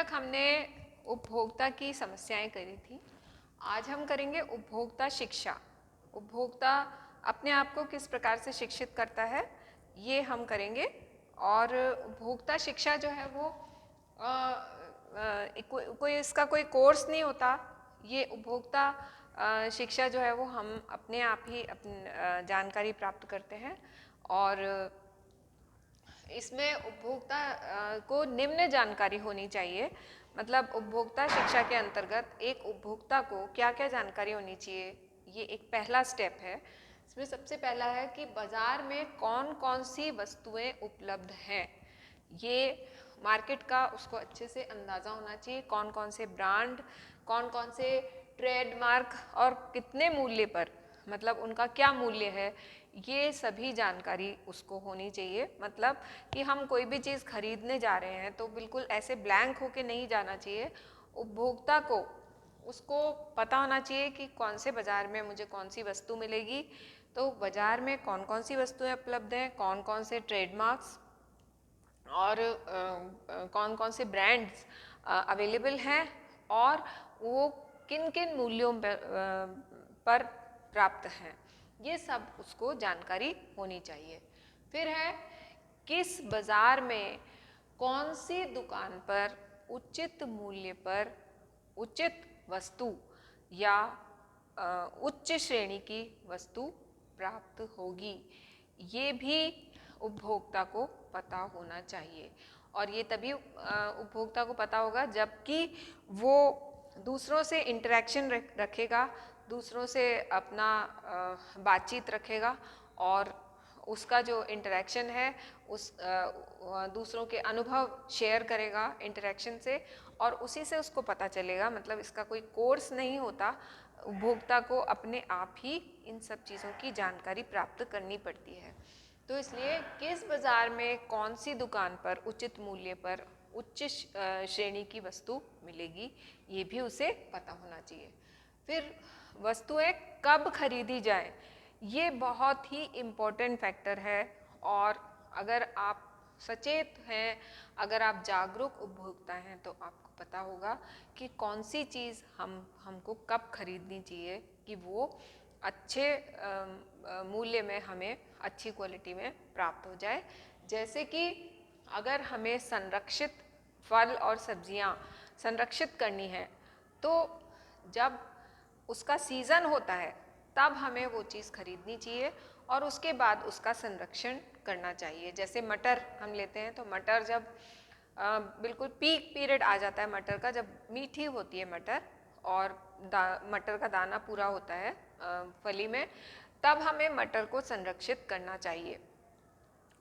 तक हमने उपभोक्ता की समस्याएं करी थी। आज हम करेंगे उपभोक्ता शिक्षा। उपभोक्ता अपने आप को किस प्रकार से शिक्षित करता है ये हम करेंगे। और उपभोक्ता शिक्षा जो है वो कोई इसका कोई कोर्स नहीं होता। ये उपभोक्ता शिक्षा जो है वो हम अपने आप ही अपनी जानकारी प्राप्त करते हैं। और इसमें उपभोक्ता को निम्न जानकारी होनी चाहिए। मतलब उपभोक्ता शिक्षा के अंतर्गत एक उपभोक्ता को क्या क्या जानकारी होनी चाहिए, ये एक पहला स्टेप है। इसमें सबसे पहला है कि बाजार में कौन कौन सी वस्तुएं उपलब्ध हैं, ये मार्केट का उसको अच्छे से अंदाज़ा होना चाहिए। कौन कौन से ब्रांड, कौन कौन से ट्रेडमार्क और कितने मूल्य पर, मतलब उनका क्या मूल्य है, ये सभी जानकारी उसको होनी चाहिए। मतलब कि हम कोई भी चीज़ खरीदने जा रहे हैं तो बिल्कुल ऐसे ब्लैंक होके नहीं जाना चाहिए। उपभोक्ता को उसको पता होना चाहिए कि कौन से बाज़ार में मुझे कौन सी वस्तु मिलेगी, तो बाज़ार में कौन कौन सी वस्तुएं उपलब्ध हैं, कौन कौन से ट्रेडमार्क्स और कौन कौन से ब्रांड्स अवेलेबल हैं और वो किन किन मूल्यों पर प्राप्त हैं, ये सब उसको जानकारी होनी चाहिए। फिर है किस बाज़ार में कौन सी दुकान पर उचित मूल्य पर उचित वस्तु या उच्च श्रेणी की वस्तु प्राप्त होगी, ये भी उपभोक्ता को पता होना चाहिए। और ये तभी उपभोक्ता को पता होगा जबकि वो दूसरों से इंटरेक्शन रखेगा, दूसरों से अपना बातचीत रखेगा और उसका जो इंटरेक्शन है उस दूसरों के अनुभव शेयर करेगा इंटरेक्शन से, और उसी से उसको पता चलेगा। मतलब इसका कोई कोर्स नहीं होता, उपभोक्ता को अपने आप ही इन सब चीज़ों की जानकारी प्राप्त करनी पड़ती है। तो इसलिए किस बाज़ार में कौन सी दुकान पर उचित मूल्य पर उच्च श्रेणी की वस्तु मिलेगी, ये भी उसे पता होना चाहिए। फिर वस्तुएं कब खरीदी जाए, ये बहुत ही इम्पोर्टेंट फैक्टर है। और अगर आप सचेत हैं, अगर आप जागरूक उपभोक्ता हैं, तो आपको पता होगा कि कौन सी चीज़ हमको कब खरीदनी चाहिए कि वो अच्छे मूल्य में हमें अच्छी क्वालिटी में प्राप्त हो जाए। जैसे कि अगर हमें संरक्षित फल और सब्जियां संरक्षित करनी है, तो जब उसका सीज़न होता है तब हमें वो चीज़ खरीदनी चाहिए और उसके बाद उसका संरक्षण करना चाहिए। जैसे मटर हम लेते हैं, तो मटर जब बिल्कुल पीक पीरियड आ जाता है मटर का, जब मीठी होती है मटर और मटर का दाना पूरा होता है फली में, तब हमें मटर को संरक्षित करना चाहिए।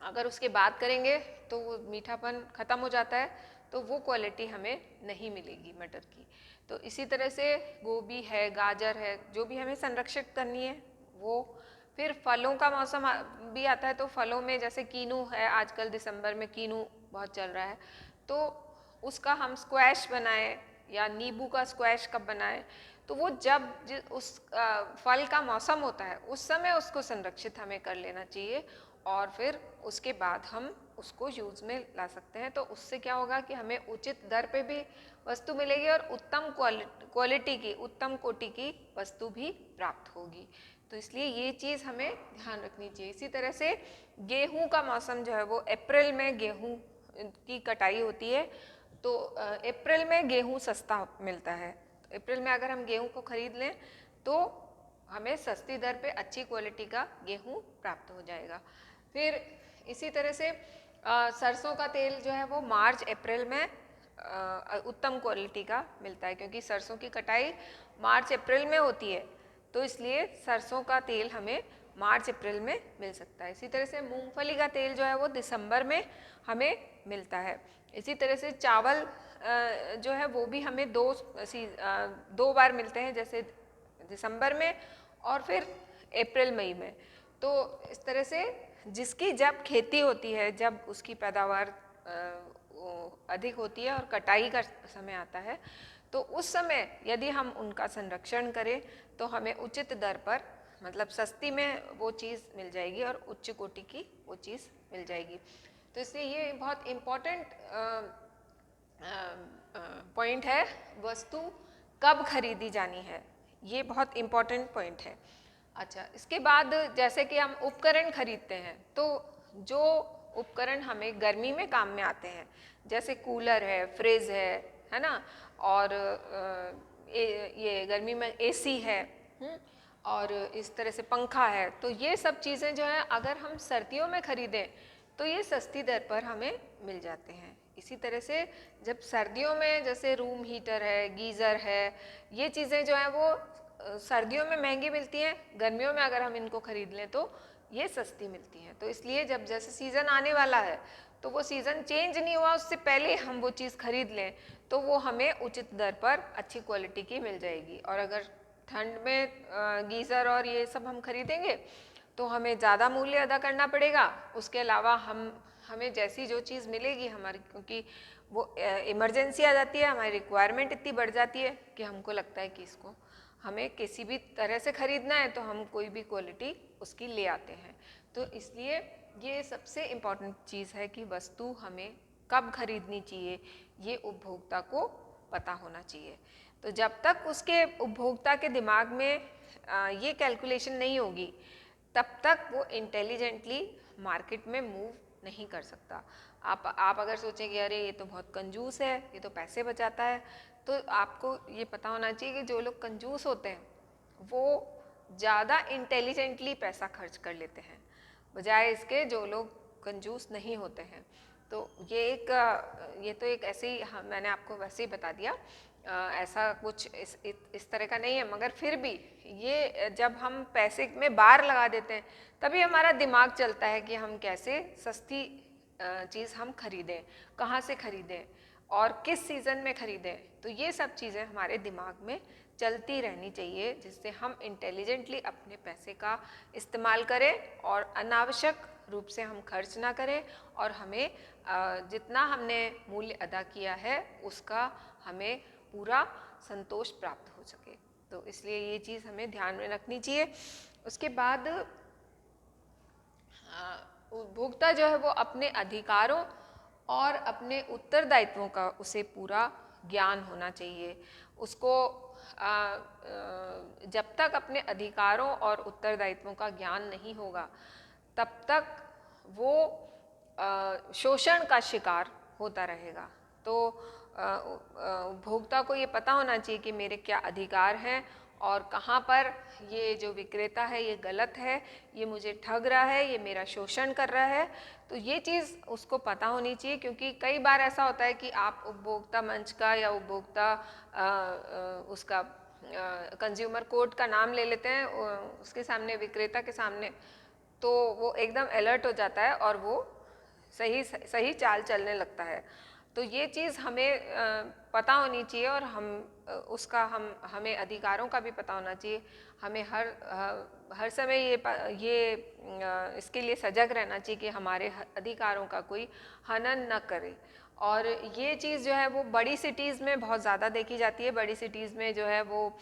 अगर उसके बाद करेंगे तो वो मीठापन ख़त्म हो जाता है, तो वो क्वालिटी हमें नहीं मिलेगी मटर की। तो इसी तरह से गोभी है, गाजर है, जो भी हमें संरक्षित करनी है वो। फिर फलों का मौसम भी आता है, तो फलों में जैसे कीनू है, आजकल दिसंबर में कीनू बहुत चल रहा है, तो उसका हम स्क्वैश बनाएं या नींबू का स्क्वैश कब बनाएं, तो वो जब उस फल का मौसम होता है उस समय उसको संरक्षित हमें कर लेना चाहिए और फिर उसके बाद हम उसको यूज़ में ला सकते हैं। तो उससे क्या होगा कि हमें उचित दर पे भी वस्तु मिलेगी और उत्तम क्वालिटी की, उत्तम कोटि की वस्तु भी प्राप्त होगी। तो इसलिए ये चीज़ हमें ध्यान रखनी चाहिए। इसी तरह से गेहूं का मौसम जो है वो अप्रैल में गेहूं की कटाई होती है, तो अप्रैल में गेहूं सस्ता मिलता है। तो अप्रैल में अगर हम गेहूं को खरीद लें तो हमें सस्ती दर पे अच्छी क्वालिटी का गेहूं प्राप्त हो जाएगा। फिर इसी तरह से सरसों का तेल जो है वो मार्च अप्रैल में उत्तम क्वालिटी का मिलता है, क्योंकि सरसों की कटाई मार्च अप्रैल में होती है, तो इसलिए सरसों का तेल हमें मार्च अप्रैल में मिल सकता है। इसी तरह से मूंगफली का तेल जो है वो दिसंबर में हमें मिलता है। इसी तरह से चावल जो है वो भी हमें दो बार मिलते हैं, जैसे दिसंबर में और फिर अप्रैल मई में। तो इस तरह से जिसकी जब खेती होती है, जब उसकी पैदावार अधिक होती है और कटाई का समय आता है, तो उस समय यदि हम उनका संरक्षण करें तो हमें उचित दर पर, मतलब सस्ती में वो चीज़ मिल जाएगी और उच्च कोटि की वो चीज़ मिल जाएगी। तो इसलिए ये बहुत इम्पोर्टेंट पॉइंट है वस्तु कब खरीदी जानी है, ये बहुत इम्पोर्टेंट पॉइंट है। अच्छा, इसके बाद जैसे कि हम उपकरण खरीदते हैं तो जो उपकरण हमें गर्मी में काम में आते हैं, जैसे कूलर है, फ्रिज है ना, और ये गर्मी में एसी है, और इस तरह से पंखा है, तो ये सब चीज़ें जो है अगर हम सर्दियों में खरीदें तो ये सस्ती दर पर हमें मिल जाते हैं। इसी तरह से जब सर्दियों में जैसे रूम हीटर है, गीज़र है, ये चीज़ें जो हैं वो सर्दियों में महंगी मिलती हैं, गर्मियों में अगर हम इनको खरीद लें तो ये सस्ती मिलती हैं। तो इसलिए जब जैसे सीज़न आने वाला है तो वो सीज़न चेंज नहीं हुआ उससे पहले हम वो चीज़ खरीद लें तो वो हमें उचित दर पर अच्छी क्वालिटी की मिल जाएगी। और अगर ठंड में गीज़र और ये सब हम खरीदेंगे तो हमें ज़्यादा मूल्य अदा करना पड़ेगा। उसके अलावा हमें जैसी जो चीज़ मिलेगी हमारी, क्योंकि वो इमरजेंसी आ जाती है, हमारी रिक्वायरमेंट इतनी बढ़ जाती है कि हमको लगता है कि इसको हमें किसी भी तरह से ख़रीदना है तो हम कोई भी क्वालिटी उसकी ले आते हैं। तो इसलिए ये सबसे इम्पॉर्टेंट चीज़ है कि वस्तु हमें कब खरीदनी चाहिए ये उपभोक्ता को पता होना चाहिए। तो जब तक उसके उपभोक्ता के दिमाग में ये कैलकुलेशन नहीं होगी तब तक वो इंटेलिजेंटली मार्केट में मूव नहीं कर सकता। आप अगर सोचें कि अरे ये तो बहुत कंजूस है, ये तो पैसे बचाता है, तो आपको ये पता होना चाहिए कि जो लोग कंजूस होते हैं वो ज़्यादा इंटेलिजेंटली पैसा खर्च कर लेते हैं बजाय इसके जो लोग कंजूस नहीं होते हैं। तो ये तो एक ऐसे ही मैंने आपको वैसे ही बता दिया, ऐसा कुछ इस तरह का नहीं है, मगर फिर भी ये जब हम पैसे में बार लगा देते हैं तभी हमारा दिमाग चलता है कि हम कैसे सस्ती चीज़ हम खरीदें, कहाँ से खरीदें और किस सीज़न में खरीदें। तो ये सब चीज़ें हमारे दिमाग में चलती रहनी चाहिए जिससे हम इंटेलिजेंटली अपने पैसे का इस्तेमाल करें और अनावश्यक रूप से हम खर्च ना करें और हमें जितना हमने मूल्य अदा किया है उसका हमें पूरा संतोष प्राप्त हो सके। तो इसलिए ये चीज़ हमें ध्यान में रखनी चाहिए। उसके बाद उपभोक्ता जो है वो अपने अधिकारों और अपने उत्तरदायित्वों का उसे पूरा ज्ञान होना चाहिए। उसको जब तक अपने अधिकारों और उत्तरदायित्वों का ज्ञान नहीं होगा तब तक वो शोषण का शिकार होता रहेगा। तो उपभोक्ता को ये पता होना चाहिए कि मेरे क्या अधिकार हैं और कहाँ पर ये जो विक्रेता है ये गलत है, ये मुझे ठग रहा है, ये मेरा शोषण कर रहा है। तो ये चीज़ उसको पता होनी चाहिए, क्योंकि कई बार ऐसा होता है कि आप उपभोक्ता मंच का या उपभोक्ता उसका कंज्यूमर कोर्ट का नाम ले लेते हैं उसके सामने, विक्रेता के सामने, तो वो एकदम अलर्ट हो जाता है और वो सही चाल चलने लगता है। तो ये चीज़ हमें पता होनी चाहिए और हमें अधिकारों का भी पता होना चाहिए। हमें हर समय इसके लिए सजग रहना चाहिए कि हमारे अधिकारों का कोई हनन न करे। और ये चीज़ जो है वो बड़ी सिटीज़ में बहुत ज़्यादा देखी जाती है। बड़ी सिटीज़ में जो है वो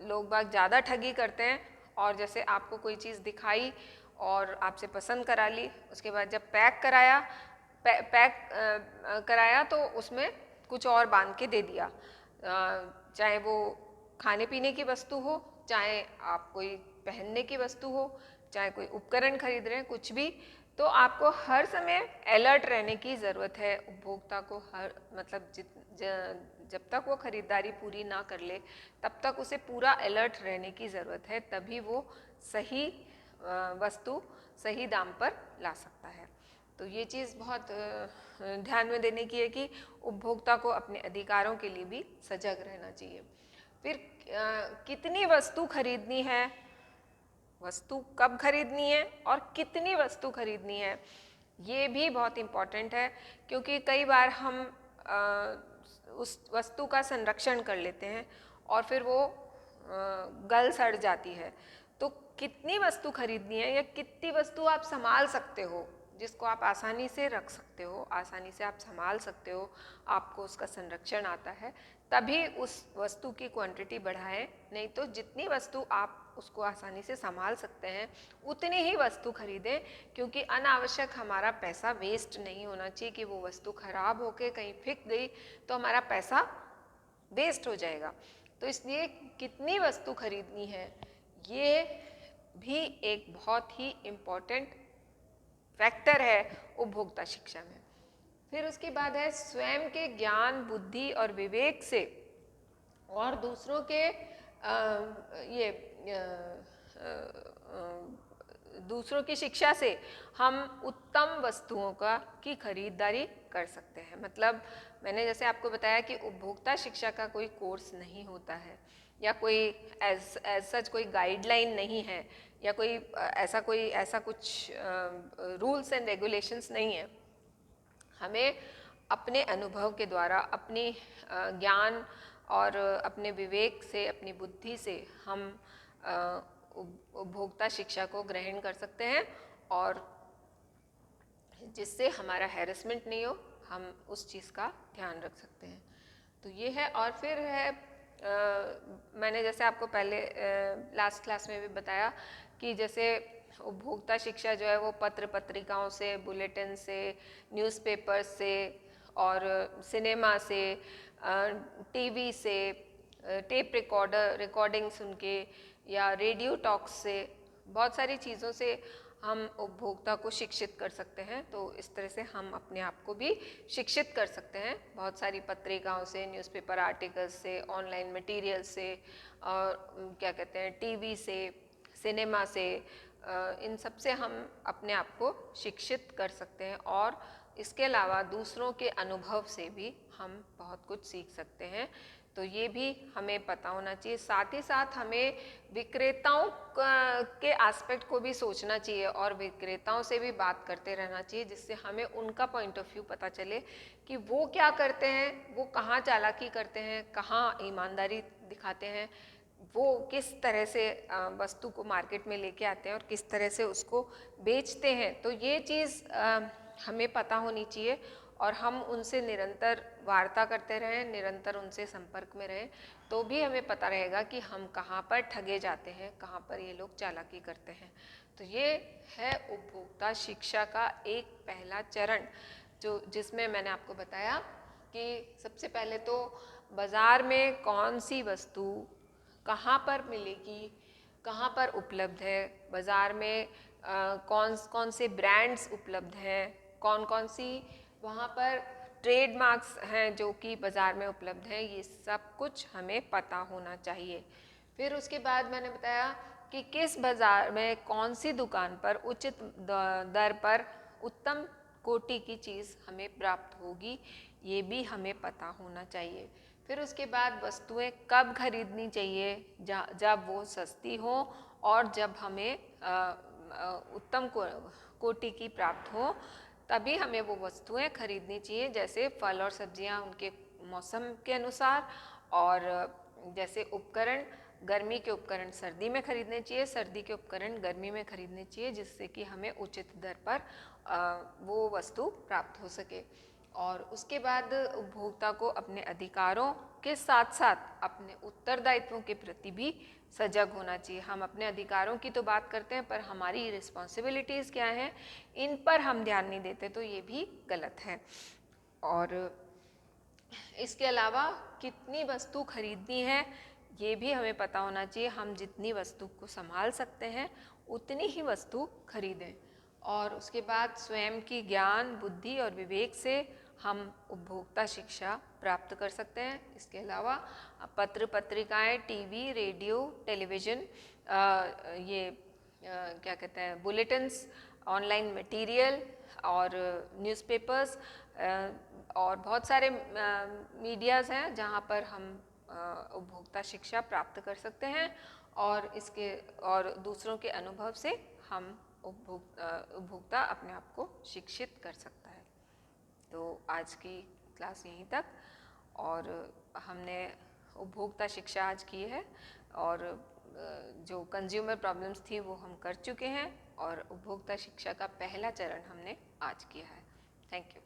लोग बाग ज़्यादा ठगी करते हैं, और जैसे आपको कोई चीज़ दिखाई और आपसे पसंद करा ली, उसके बाद जब पैक कराया तो उसमें कुछ और बांध के दे दिया, चाहे वो खाने पीने की वस्तु हो, चाहे आप कोई पहनने की वस्तु हो, चाहे कोई उपकरण खरीद रहे हैं, कुछ भी। तो आपको हर समय अलर्ट रहने की ज़रूरत है। उपभोक्ता को जब तक वो खरीदारी पूरी ना कर ले तब तक उसे पूरा अलर्ट रहने की ज़रूरत है, तभी वो सही वस्तु सही दाम पर ला सकता है। तो ये चीज़ बहुत ध्यान में देने की है कि उपभोक्ता को अपने अधिकारों के लिए भी सजग रहना चाहिए। फिर कितनी वस्तु खरीदनी है, वस्तु कब खरीदनी है और कितनी वस्तु खरीदनी है, ये भी बहुत इम्पॉर्टेंट है, क्योंकि कई बार हम उस वस्तु का संरक्षण कर लेते हैं और फिर वो गल सड़ जाती है। तो कितनी वस्तु खरीदनी है या कितनी वस्तु आप संभाल सकते हो, जिसको आप आसानी से रख सकते हो, आसानी से आप संभाल सकते हो, आपको उसका संरक्षण आता है, तभी उस वस्तु की क्वांटिटी बढ़ाएं। नहीं तो जितनी वस्तु आप उसको आसानी से संभाल सकते हैं उतनी ही वस्तु खरीदें, क्योंकि अनावश्यक हमारा पैसा वेस्ट नहीं होना चाहिए कि वो वस्तु खराब होके कहीं फेंक गई तो हमारा पैसा वेस्ट हो जाएगा। तो इसलिए कितनी वस्तु खरीदनी है ये भी एक बहुत ही इम्पोर्टेंट फैक्टर है उपभोक्ता शिक्षा में। फिर उसके बाद है स्वयं के ज्ञान, बुद्धि और विवेक से और दूसरों के दूसरों की शिक्षा से हम उत्तम वस्तुओं की खरीदारी कर सकते हैं। मतलब मैंने जैसे आपको बताया कि उपभोक्ता शिक्षा का कोई कोर्स नहीं होता है या कोई एज सच कोई गाइडलाइन नहीं है या कोई ऐसा कुछ रूल्स एंड रेगुलेशंस नहीं है। हमें अपने अनुभव के द्वारा, अपनी ज्ञान और अपने विवेक से, अपनी बुद्धि से हम उपभोक्ता शिक्षा को ग्रहण कर सकते हैं और जिससे हमारा हैरेसमेंट नहीं हो, हम उस चीज़ का ध्यान रख सकते हैं। तो ये है। और फिर है मैंने जैसे आपको पहले लास्ट क्लास में भी बताया कि जैसे उपभोक्ता शिक्षा जो है वो पत्र पत्रिकाओं से, बुलेटिन से, न्यूज़पेपर से और सिनेमा से, टीवी से, टेप रिकॉर्डिंग सुन के या रेडियो टॉक्स से, बहुत सारी चीज़ों से हम उपभोक्ता को शिक्षित कर सकते हैं। तो इस तरह से हम अपने आप को भी शिक्षित कर सकते हैं बहुत सारी पत्रिकाओं से, न्यूज़पेपर आर्टिकल्स से, ऑनलाइन मटेरियल से और क्या कहते हैं टीवी से, सिनेमा से, इन सब से हम अपने आप को शिक्षित कर सकते हैं। और इसके अलावा दूसरों के अनुभव से भी हम बहुत कुछ सीख सकते हैं। तो ये भी हमें पता होना चाहिए। साथ ही साथ हमें विक्रेताओं के एस्पेक्ट को भी सोचना चाहिए और विक्रेताओं से भी बात करते रहना चाहिए, जिससे हमें उनका पॉइंट ऑफ व्यू पता चले कि वो क्या करते हैं, वो कहाँ चालाकी करते हैं, कहाँ ईमानदारी दिखाते हैं, वो किस तरह से वस्तु को मार्केट में लेके आते हैं और किस तरह से उसको बेचते हैं। तो ये चीज़ हमें पता होनी चाहिए और हम उनसे निरंतर वार्ता करते रहें, निरंतर उनसे संपर्क में रहें, तो भी हमें पता रहेगा कि हम कहाँ पर ठगे जाते हैं, कहाँ पर ये लोग चालाकी करते हैं। तो ये है उपभोक्ता शिक्षा का एक पहला चरण, जिसमें मैंने आपको बताया कि सबसे पहले तो बाज़ार में कौन सी वस्तु कहाँ पर मिलेगी, कहाँ पर उपलब्ध है, बाज़ार में कौन से ब्रांड्स उपलब्ध हैं, कौन कौन सी वहाँ पर ट्रेडमार्क्स हैं जो कि बाज़ार में उपलब्ध हैं, ये सब कुछ हमें पता होना चाहिए। फिर उसके बाद मैंने बताया कि किस बाज़ार में कौन सी दुकान पर उचित दर पर उत्तम कोटि की चीज़ हमें प्राप्त होगी, ये भी हमें पता होना चाहिए। फिर उसके बाद वस्तुएं कब खरीदनी चाहिए, जब वो सस्ती हो और जब हमें उत्तम कोटि की प्राप्त हो, तभी हमें वो वस्तुएं खरीदनी चाहिए। जैसे फल और सब्जियां उनके मौसम के अनुसार, और जैसे उपकरण, गर्मी के उपकरण सर्दी में खरीदने चाहिए, सर्दी के उपकरण गर्मी में खरीदने चाहिए, जिससे कि हमें उचित दर पर वो वस्तु प्राप्त हो सके। और उसके बाद उपभोक्ता को अपने अधिकारों के साथ साथ अपने उत्तरदायित्वों के प्रति भी सजग होना चाहिए। हम अपने अधिकारों की तो बात करते हैं, पर हमारी रिस्पॉन्सिबिलिटीज़ क्या हैं, इन पर हम ध्यान नहीं देते, तो ये भी गलत है। और इसके अलावा कितनी वस्तु खरीदनी है ये भी हमें पता होना चाहिए। हम जितनी वस्तु को संभाल सकते हैं उतनी ही वस्तु खरीदें। और उसके बाद स्वयं की ज्ञान, बुद्धि और विवेक से हम उपभोक्ता शिक्षा प्राप्त कर सकते हैं। इसके अलावा पत्र पत्रिकाएं, टीवी, रेडियो, टेलीविज़न, क्या कहते हैं बुलेटिन्स, ऑनलाइन मटेरियल और न्यूज़पेपर्स और बहुत सारे मीडियाज़ हैं जहाँ पर हम उपभोक्ता शिक्षा प्राप्त कर सकते हैं। और दूसरों के अनुभव से हम उपभोक्ता अपने आप को शिक्षित कर सकता है। तो आज की क्लास यहीं तक, और हमने उपभोक्ता शिक्षा आज की है और जो कंज्यूमर प्रॉब्लम्स थी वो हम कर चुके हैं, और उपभोक्ता शिक्षा का पहला चरण हमने आज किया है। Thank you.